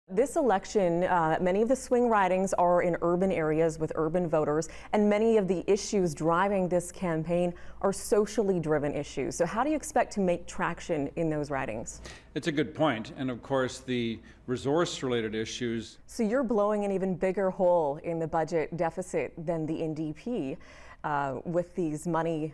This election, many of the swing ridings are in urban areas with urban voters, and many of the issues driving this campaign are socially driven issues. So how do you expect to make traction in those ridings? It's a good point. And of course, the resource-related issues. So you're blowing an even bigger hole in the budget deficit than the NDP. With these money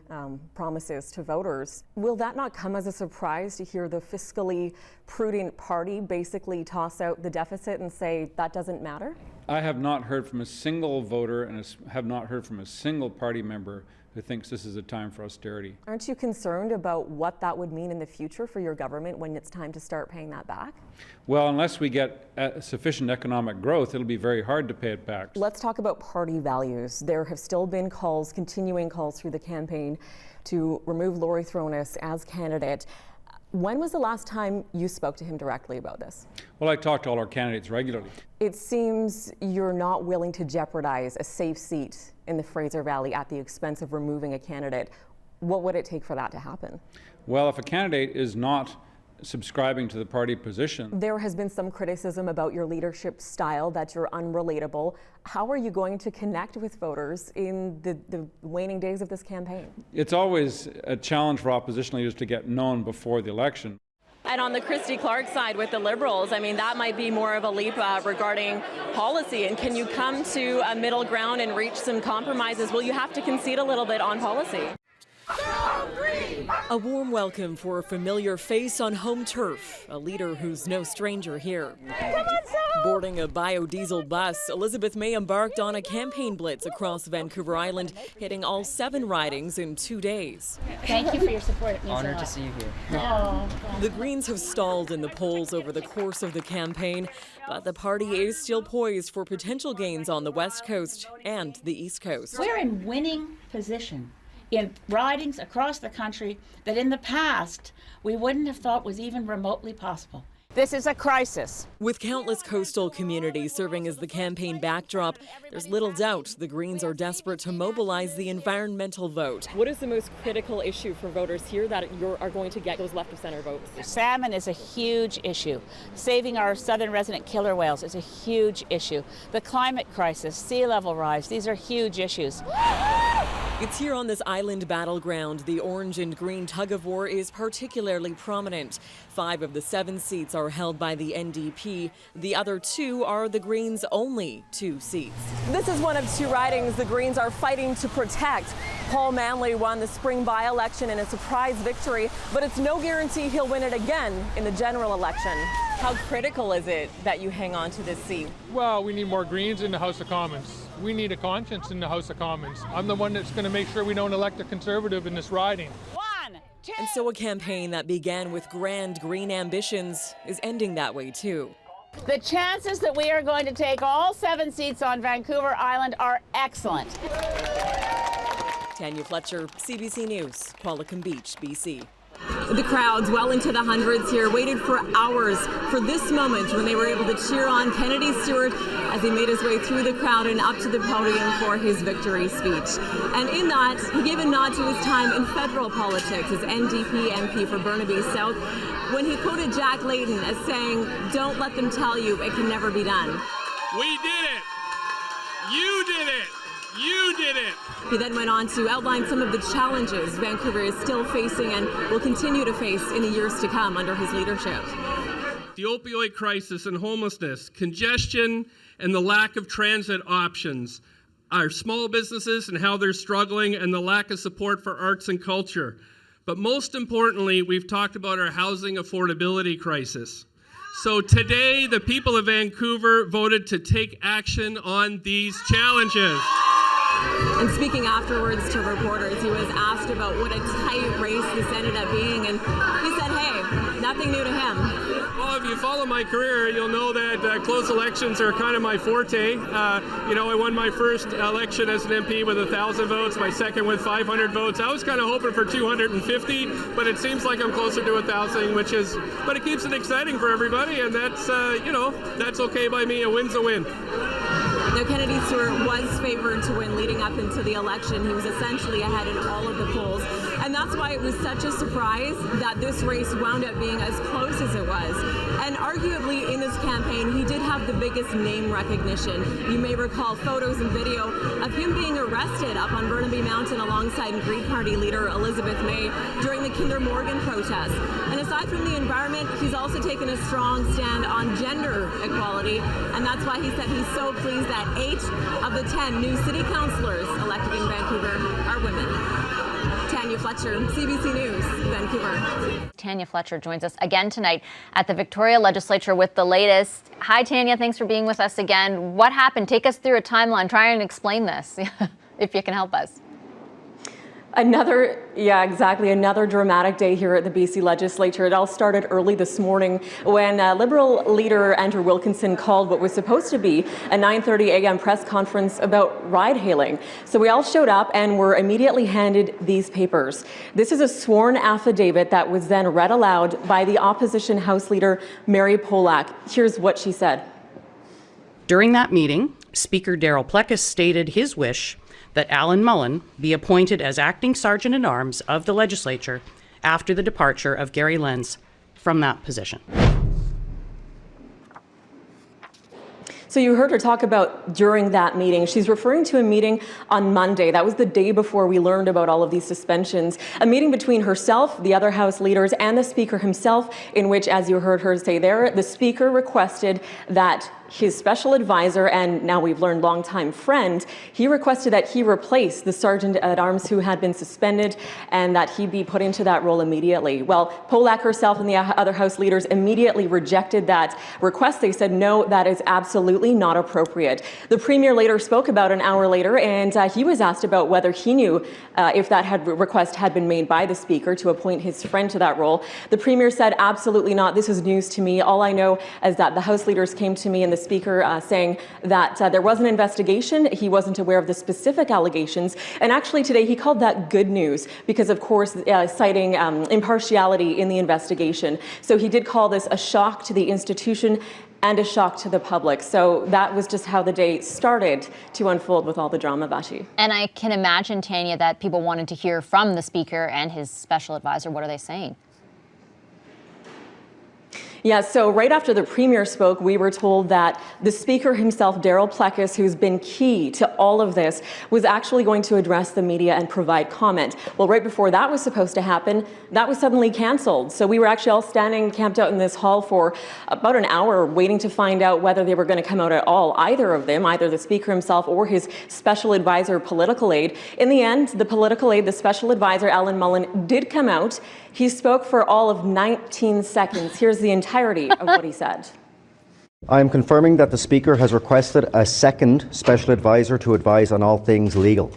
promises to voters. Will that not come as a surprise to hear the fiscally prudent party basically toss out the deficit and say that doesn't matter? I have not heard from a single voter and have not heard from a single party member who thinks this is a time for austerity. Aren't you concerned about what that would mean in the future for your government when it's time to start paying that back? Well, unless we get sufficient economic growth, it'll be very hard to pay it back. Let's talk about party values. There have still been calls, continuing calls through the campaign to remove Laurie Thrones as candidate. When was the last time you spoke to him directly about this? Well, I talk to all our candidates regularly. It seems you're not willing to jeopardize a safe seat in the Fraser Valley at the expense of removing a candidate. What would it take for that to happen? Well, if a candidate is not subscribing to the party position. There has been some criticism about your leadership style, that you're unrelatable. How are you going to connect with voters in the waning days of this campaign? It's always a challenge for opposition leaders to get known before the election. And on the Christy Clark side with the Liberals, I mean, that might be more of a leap regarding policy. And can you come to a middle ground and reach some compromises? Will you have to concede a little bit on policy? A warm welcome for a familiar face on home turf, a leader who's no stranger here. Boarding a biodiesel bus, Elizabeth May embarked on a campaign blitz across Vancouver Island, hitting all 7 ridings in 2 days. Thank you for your support. It means Honored a lot. to see you here. Oh, The Greens have stalled in the polls over the course of the campaign, but the party is still poised for potential gains on the West Coast and the East Coast. we're in winning position in ridings across the country that in the past we wouldn't have thought was even remotely possible. This is a crisis. With countless coastal communities serving as the campaign backdrop, there's little doubt the Greens are desperate to mobilize the environmental vote. What is the most critical issue for voters here that you are going to get those left of center votes? Salmon is a huge issue. Saving our southern resident killer whales is a huge issue. The climate crisis, sea level rise, these are huge issues. It's here on this island battleground the orange and green tug-of-war is particularly prominent. 5 of the 7 seats are held by the NDP. The other 2 are the Greens' only 2 seats. This is one of 2 ridings the Greens are fighting to protect. Paul Manley won the spring by-election in a surprise victory, but it's no guarantee he'll win it again in the general election. How critical is it that you hang on to this seat? Well, we need more Greens in the House of Commons. We need a conscience in the House of Commons. I'm the one that's going to make sure we don't elect a Conservative in this riding. 1, 2. And so a campaign that began with grand green ambitions is ending that way too. The chances that we are going to take all 7 seats on Vancouver Island are excellent. Tanya Fletcher, CBC News, Qualicum Beach, BC. The crowds, well into the hundreds here, waited for hours for this moment when they were able to cheer on Kennedy Stewart as he made his way through the crowd and up to the podium for his victory speech. And in that, he gave a nod to his time in federal politics as NDP MP for Burnaby South when he quoted Jack Layton as saying, "Don't let them tell you it can never be done." We did it! You did it! You did it! He then went on to outline some of the challenges Vancouver is still facing and will continue to face in the years to come under his leadership. The opioid crisis and homelessness, congestion, and the lack of transit options, our small businesses and how they're struggling, and the lack of support for arts and culture. But most importantly, we've talked about our housing affordability crisis. So today, the people of Vancouver voted to take action on these challenges. And speaking afterwards to reporters, he was asked about what a tight race this ended up being, and he said, hey, nothing new to him. Well, if you follow my career, you'll know that close elections are kind of my forte. I won my first election as an MP with 1,000 votes, my second with 500 votes. I was kind of hoping for 250, but it seems like I'm closer to 1,000, but it keeps it exciting for everybody, and that's okay by me. A win's a win. Now, Kennedy Stewart was favored to win leading up into the election. He was essentially ahead in all of the polls. And that's why it was such a surprise that this race wound up being as close as it was. And arguably in this campaign, he did have the biggest name recognition. You may recall photos and video of him being arrested up on Burnaby Mountain alongside Green Party leader Elizabeth May during the Kinder Morgan protest. And aside from the environment, he's also taken a strong stand on gender equality. And that's why he said he's so pleased that 8 of the 10 new city councillors elected in Vancouver are women. Tanya Fletcher, CBC News, Vancouver. Tanya Fletcher joins us again tonight at the Victoria Legislature with the latest. Hi, Tanya. Thanks for being with us again. What happened? Take us through a timeline. Try and explain this, if you can help us. Another dramatic day here at the BC Legislature. It all started early this morning when Liberal leader Andrew Wilkinson called what was supposed to be a 9:30 a.m. press conference about ride-hailing. So we all showed up and were immediately handed these papers. This is a sworn affidavit that was then read aloud by the opposition House Leader Mary Polak. Here's what she said. During that meeting, Speaker Darryl Plecas stated his wish that Alan Mullen be appointed as acting Sergeant-at-Arms of the Legislature after the departure of Gary Lenz from that position. So you heard her talk about during that meeting. She's referring to a meeting on Monday. That was the day before we learned about all of these suspensions. A meeting between herself, the other House leaders, and the Speaker himself, in which, as you heard her say there, the Speaker requested that his special advisor, and now we've learned longtime friend, he requested that he replace the Sergeant-at-Arms who had been suspended and that he be put into that role immediately. Well, Polak herself and the other House leaders immediately rejected that request. They said, no, that is absolutely not appropriate. The Premier later spoke about an hour later, and he was asked about whether he knew if that request had been made by the Speaker to appoint his friend to that role. The Premier said, absolutely not. This is news to me. All I know is that the House leaders came to me and the Speaker saying that there was an investigation. He wasn't aware of the specific allegations. And actually today he called that good news because, of course, citing impartiality in the investigation. So he did call this a shock to the institution and a shock to the public. So that was just how the day started to unfold with all the drama, Vashi. And I can imagine, Tanya, that people wanted to hear from the Speaker and his special advisor. What are they saying? Yeah, so right after the Premier spoke, we were told that the Speaker himself, Darryl Plecas, who's been key to all of this, was actually going to address the media and provide comment. Well, right before that was supposed to happen, that was suddenly canceled. So we were actually all standing, camped out in this hall for about an hour, waiting to find out whether they were going to come out at all, either of them, either the Speaker himself or his special advisor, political aide. In the end, the political aide, the special advisor, Alan Mullen, did come out. He spoke for all of 19 seconds. Here's the entirety of what he said. I am confirming that the Speaker has requested a second special advisor to advise on all things legal.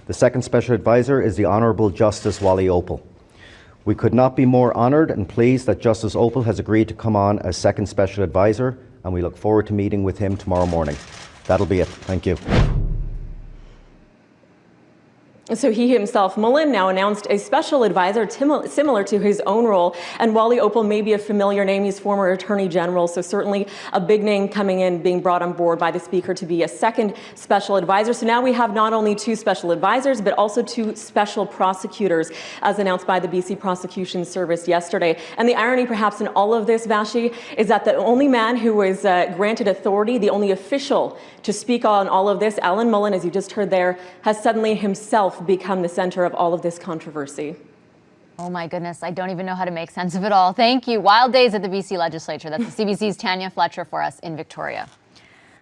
The second special advisor is the Honourable Justice Wally Opal. We could not be more honoured and pleased that Justice Opal has agreed to come on as second special advisor, and we look forward to meeting with him tomorrow morning. That'll be it. Thank you. So he himself, Mullen, now announced a special advisor similar to his own role. And Wally Opal may be a familiar name. He's former Attorney General, so certainly a big name coming in, being brought on board by the Speaker to be a second special advisor. So now we have not only 2 special advisors, but also 2 special prosecutors, as announced by the BC Prosecution Service yesterday. And the irony perhaps in all of this, Vashi, is that the only man who was granted authority, the only official to speak on all of this, Alan Mullen, as you just heard there, has suddenly himself become the center of all of this controversy. Oh my goodness, I don't even know how to make sense of it all. Thank you. Wild days at the BC Legislature. That's the CBC's Tanya Fletcher for us in Victoria.